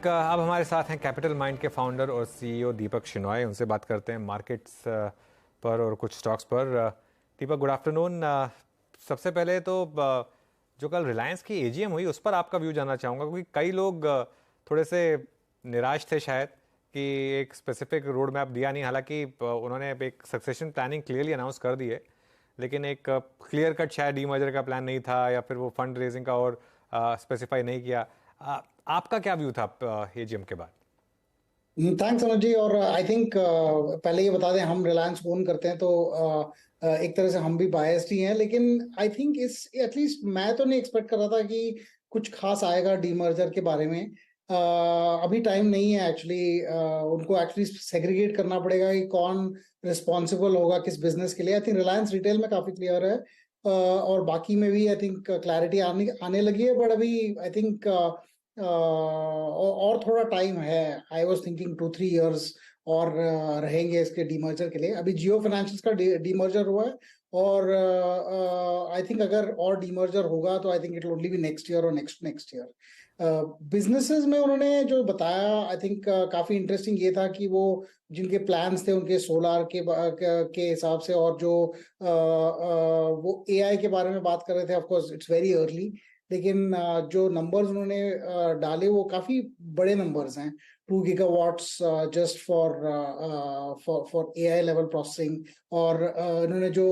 अब हमारे साथ हैं कैपिटल माइंड के फाउंडर और सीईओ दीपक शिनॉय। उनसे बात करते हैं मार्केट्स पर और कुछ स्टॉक्स पर। दीपक, गुड आफ्टरनून। सबसे पहले तो जो कल रिलायंस की एजीएम हुई उस पर आपका व्यू जानना चाहूँगा, क्योंकि कई लोग थोड़े से निराश थे शायद कि एक स्पेसिफिक रोड मैप दिया नहीं। हालांकि उन्होंने एक सक्सेशन प्लानिंग क्लियरली अनाउंस कर दी है, लेकिन एक क्लियर कट शायद डीमर्जर का प्लान नहीं था या फिर वो फंड रेजिंग का और स्पेसिफाई नहीं किया। आपका क्या व्यू था एजीएम के बाद? थैंक्स अनुज जी। और आई थिंक पहले ये बता दें, हम रिलायंस ओन करते हैं तो एक तरह से हम भी बायस्ड ही हैं, लेकिन आई थिंक इस एटलीस्ट मैं तो नहीं एक्सपेक्ट कर रहा था कि कुछ खास आएगा डीमर्जर के बारे में। अभी टाइम नहीं है एक्चुअली। उनको एक्चुअली सेग्रीगेट करना पड़ेगा कि कौन रिस्पॉन्सिबल होगा किस बिजनेस के लिए। आई थिंक रिलायंस रिटेल में काफी क्लियर है, और बाकी में भी आई थिंक क्लैरिटी आने आने लगी है, बट अभी आई थिंक और थोड़ा टाइम है। आई वॉज थिंकिंग 2-3 इयर्स और रहेंगे इसके डीमर्जर के लिए। अभी जियो फाइनेंशियल्स का डीमर्जर हुआ है, और आई थिंक अगर और डीमर्जर होगा तो I think it will only be next year और नेक्स्ट नेक्स्ट ईयर। बिजनेसेस में उन्होंने जो बताया, आई थिंक काफी इंटरेस्टिंग ये था कि वो जिनके प्लान्स थे उनके सोलार के हिसाब से, और जो वो एआई के बारे में बात कर रहे थे। Of course it's very early, लेकिन जो नंबर्स उन्होंने डाले वो काफी बड़े नंबर्स हैं। 2 gigawatts just for for AI level processing. और उन्होंने जो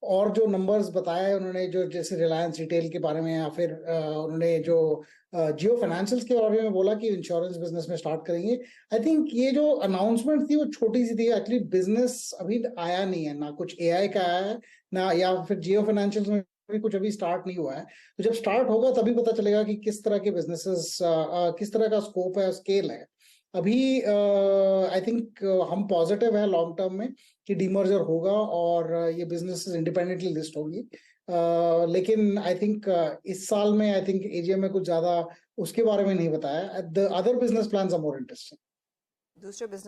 और जो नंबर्स बताया है उन्होंने, जो जैसे रिलायंस रिटेल के बारे में, या फिर उन्होंने जो जियो फाइनेंशियल्स के बारे में बोला कि इंश्योरेंस बिजनेस में स्टार्ट करेंगे। आई थिंक ये जो अनाउंसमेंट थी वो छोटी सी थी एक्चुअली। बिजनेस अभी आया नहीं है, ना कुछ एआई का आया है, ना या फिर जियो फाइनेंशियल्स में भी कुछ अभी स्टार्ट नहीं हुआ है। तो जब स्टार्ट होगा तभी पता चलेगा कि किस तरह के बिजनेसेस, किस तरह का स्कोप है, स्केल है। अभी आई थिंक हम पॉजिटिव है लॉन्ग टर्म में कि डीमर्जर होगा और ये बिजनेसेस इंडिपेंडेंटली लिस्ट होंगी। लेकिन आई थिंक इस साल में आई थिंक एजीएम में कुछ ज्यादा उसके बारे में नहीं बताया। The other business plans are more interesting. दूसरे बिजनेस